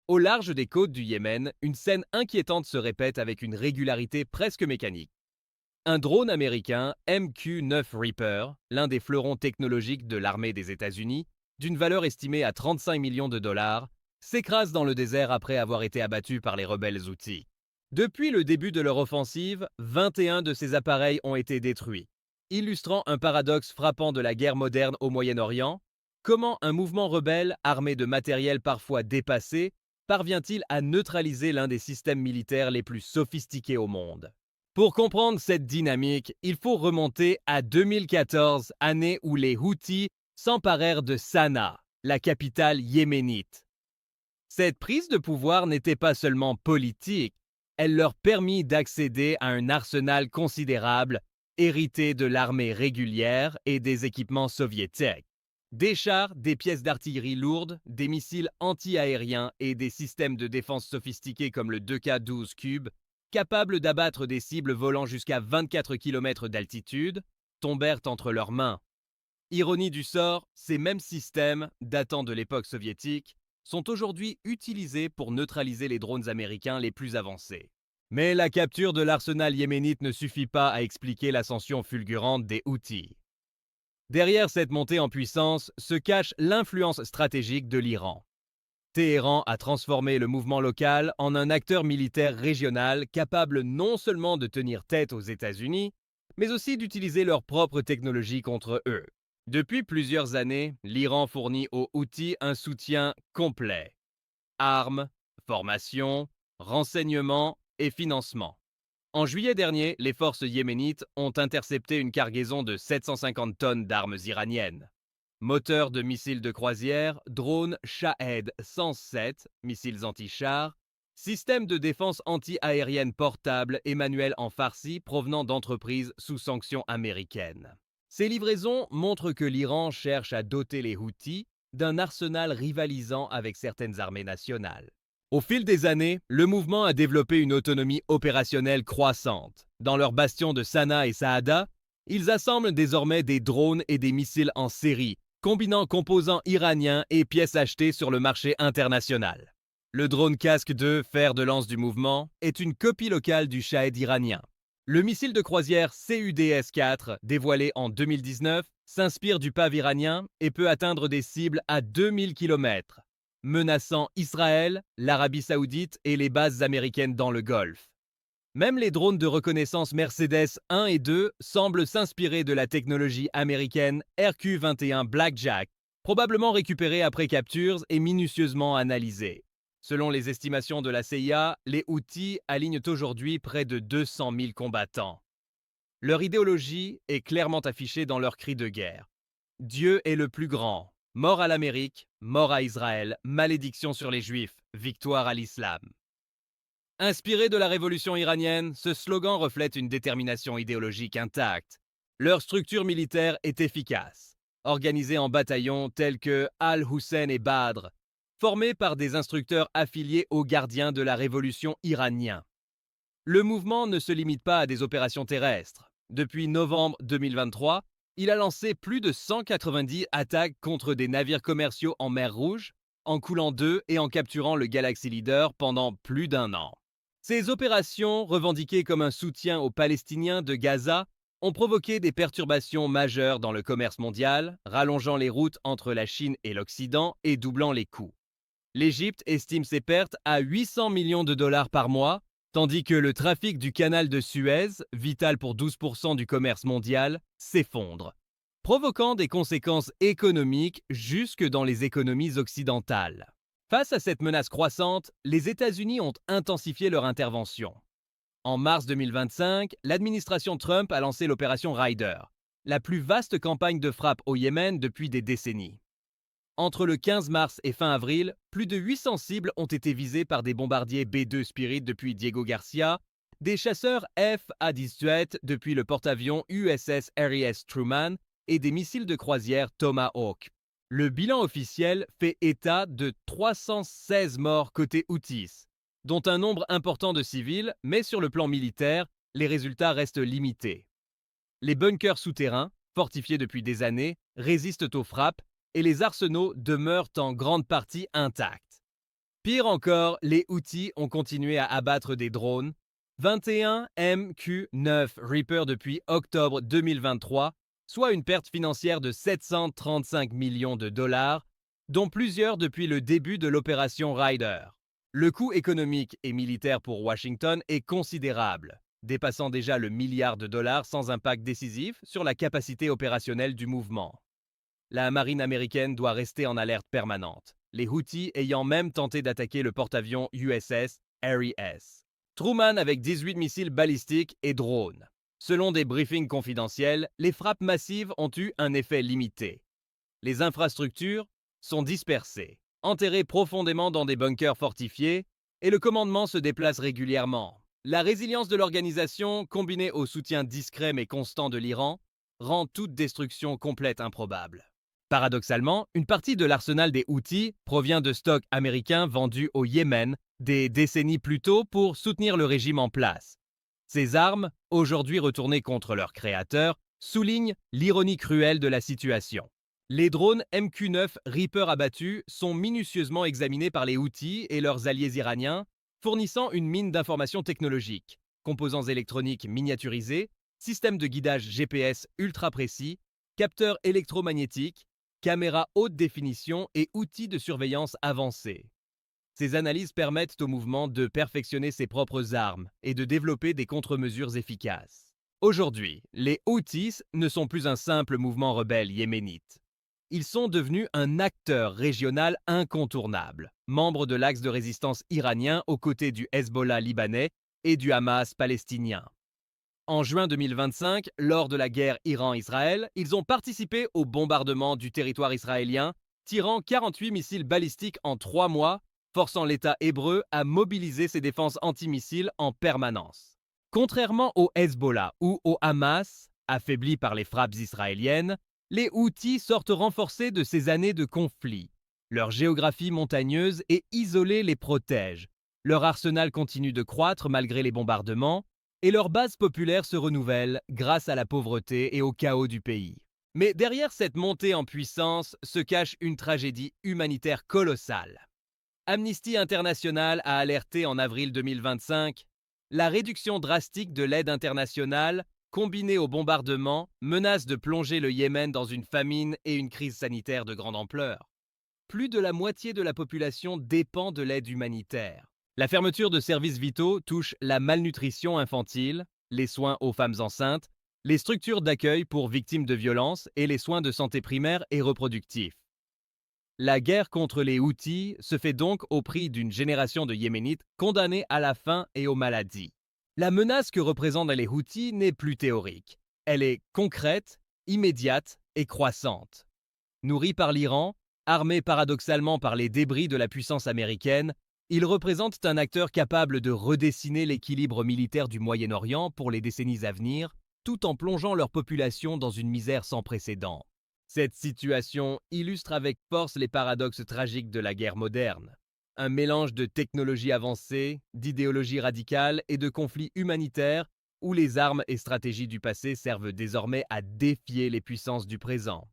Au large des côtes du Yémen, une scène inquiétante se répète avec une régularité presque mécanique. Un drone américain MQ-9 Reaper, l'un des fleurons technologiques de l'armée des États-Unis, d'une valeur estimée à 35 millions de dollars, s'écrase dans le désert après avoir été abattu par les rebelles Houthis. Depuis le début de leur offensive, 21 de ces appareils ont été détruits, illustrant un paradoxe frappant de la guerre moderne au Moyen-Orient. Comment un mouvement rebelle, armé de matériel parfois dépassé, parvient-il à neutraliser l'un des systèmes militaires les plus sophistiqués au monde? Pour comprendre cette dynamique, il faut remonter à 2014, année où les Houthis s'emparèrent de Sanaa, la capitale yéménite. Cette prise de pouvoir n'était pas seulement politique, elle leur permit d'accéder à un arsenal considérable, hérité de l'armée régulière et des équipements soviétiques. Des chars, des pièces d'artillerie lourdes, des missiles anti-aériens et des systèmes de défense sophistiqués comme le 2K-12 Cube, capables d'abattre des cibles volant jusqu'à 24 km d'altitude, tombèrent entre leurs mains. Ironie du sort, ces mêmes systèmes, datant de l'époque soviétique, sont aujourd'hui utilisés pour neutraliser les drones américains les plus avancés. Mais la capture de l'arsenal yéménite ne suffit pas à expliquer l'ascension fulgurante des Houthis. Derrière cette montée en puissance se cache l'influence stratégique de l'Iran. Téhéran a transformé le mouvement local en un acteur militaire régional capable non seulement de tenir tête aux États-Unis, mais aussi d'utiliser leur propre technologie contre eux. Depuis plusieurs années, l'Iran fournit aux Houthis un soutien complet. Armes, formation, renseignements et financement. En juillet dernier, les forces yéménites ont intercepté une cargaison de 750 tonnes d'armes iraniennes. Moteurs de missiles de croisière, drones Shahed 107, missiles anti-chars, systèmes de défense anti-aérienne portables et manuels en farsi provenant d'entreprises sous sanctions américaines. Ces livraisons montrent que l'Iran cherche à doter les Houthis d'un arsenal rivalisant avec certaines armées nationales. Au fil des années, le mouvement a développé une autonomie opérationnelle croissante. Dans leurs bastions de Sanaa et Saada, ils assemblent désormais des drones et des missiles en série, combinant composants iraniens et pièces achetées sur le marché international. Le drone Casque 2, fer de lance du mouvement, est une copie locale du Shahed iranien. Le missile de croisière CUDS-4, dévoilé en 2019, s'inspire du PAV iranien et peut atteindre des cibles à 2000 km, menaçant Israël, l'Arabie Saoudite et les bases américaines dans le Golfe. Même les drones de reconnaissance Mercedes 1 et 2 semblent s'inspirer de la technologie américaine RQ-21 Blackjack, probablement récupérée après captures et minutieusement analysée. Selon les estimations de la CIA, les Houthis alignent aujourd'hui près de 200 000 combattants. Leur idéologie est clairement affichée dans leur cri de guerre. Dieu est le plus grand. Mort à l'Amérique, mort à Israël, malédiction sur les Juifs, victoire à l'islam. Inspiré de la révolution iranienne, ce slogan reflète une détermination idéologique intacte. Leur structure militaire est efficace, organisée en bataillons tels que Al-Hussein et Badr, formés par des instructeurs affiliés aux gardiens de la révolution iranien. Le mouvement ne se limite pas à des opérations terrestres. Depuis novembre 2023, il a lancé plus de 190 attaques contre des navires commerciaux en mer Rouge, en coulant d'eux et en capturant le Galaxy Leader pendant plus d'un an. Ces opérations, revendiquées comme un soutien aux Palestiniens de Gaza, ont provoqué des perturbations majeures dans le commerce mondial, rallongeant les routes entre la Chine et l'Occident et doublant les coûts. L'Égypte estime ses pertes à 800 millions de dollars par mois, tandis que le trafic du canal de Suez, vital pour 12% du commerce mondial, s'effondre, provoquant des conséquences économiques jusque dans les économies occidentales. Face à cette menace croissante, les États-Unis ont intensifié leur intervention. En mars 2025, l'administration Trump a lancé l'opération Ryder, la plus vaste campagne de frappe au Yémen depuis des décennies. Entre le 15 mars et fin avril, plus de 800 cibles ont été visées par des bombardiers B-2 Spirit depuis Diego Garcia, des chasseurs F-A-18 depuis le porte-avions USS Harry S. Truman et des missiles de croisière Tomahawk. Le bilan officiel fait état de 316 morts côté Houthis, dont un nombre important de civils, mais sur le plan militaire, les résultats restent limités. Les bunkers souterrains, fortifiés depuis des années, résistent aux frappes et les arsenaux demeurent en grande partie intacts. Pire encore, les Houthis ont continué à abattre des drones, 21 MQ-9 Reaper depuis octobre 2023, soit une perte financière de 735 millions de dollars, dont plusieurs depuis le début de l'opération Rider. Le coût économique et militaire pour Washington est considérable, dépassant déjà le milliard de dollars sans impact décisif sur la capacité opérationnelle du mouvement. La marine américaine doit rester en alerte permanente, les Houthis ayant même tenté d'attaquer le porte-avions USS Harry S. Truman avec 18 missiles balistiques et drones. Selon des briefings confidentiels, les frappes massives ont eu un effet limité. Les infrastructures sont dispersées, enterrées profondément dans des bunkers fortifiés, et le commandement se déplace régulièrement. La résilience de l'organisation, combinée au soutien discret mais constant de l'Iran, rend toute destruction complète improbable. Paradoxalement, une partie de l'arsenal des Houthis provient de stocks américains vendus au Yémen des décennies plus tôt pour soutenir le régime en place. Ces armes, aujourd'hui retournées contre leurs créateurs, soulignent l'ironie cruelle de la situation. Les drones MQ-9 Reaper abattus sont minutieusement examinés par les Houthis et leurs alliés iraniens, fournissant une mine d'informations technologiques, composants électroniques miniaturisés, systèmes de guidage GPS ultra précis, capteurs électromagnétiques, caméras haute définition et outils de surveillance avancés. Ces analyses permettent au mouvement de perfectionner ses propres armes et de développer des contre-mesures efficaces. Aujourd'hui, les Houthis ne sont plus un simple mouvement rebelle yéménite. Ils sont devenus un acteur régional incontournable, membre de l'axe de résistance iranien aux côtés du Hezbollah libanais et du Hamas palestinien. En juin 2025, lors de la guerre Iran-Israël, ils ont participé au bombardement du territoire israélien, tirant 48 missiles balistiques en 3 mois, forçant l'État hébreu à mobiliser ses défenses antimissiles en permanence. Contrairement au Hezbollah ou au Hamas, affaiblis par les frappes israéliennes, les Houthis sortent renforcés de ces années de conflit. Leur géographie montagneuse et isolée les protège. Leur arsenal continue de croître malgré les bombardements, et leur base populaire se renouvelle grâce à la pauvreté et au chaos du pays. Mais derrière cette montée en puissance se cache une tragédie humanitaire colossale. Amnesty International a alerté en avril 2025 « La réduction drastique de l'aide internationale, combinée au bombardement, menace de plonger le Yémen dans une famine et une crise sanitaire de grande ampleur. Plus de la moitié de la population dépend de l'aide humanitaire. La fermeture de services vitaux touche la malnutrition infantile, les soins aux femmes enceintes, les structures d'accueil pour victimes de violences et les soins de santé primaire et reproductifs. La guerre contre les Houthis se fait donc au prix d'une génération de Yéménites condamnés à la faim et aux maladies. La menace que représentent les Houthis n'est plus théorique. Elle est concrète, immédiate et croissante. Nourris par l'Iran, armés paradoxalement par les débris de la puissance américaine, ils représentent un acteur capable de redessiner l'équilibre militaire du Moyen-Orient pour les décennies à venir, tout en plongeant leur population dans une misère sans précédent. Cette situation illustre avec force les paradoxes tragiques de la guerre moderne. Un mélange de technologies avancées, d'idéologies radicales et de conflits humanitaires où les armes et stratégies du passé servent désormais à défier les puissances du présent.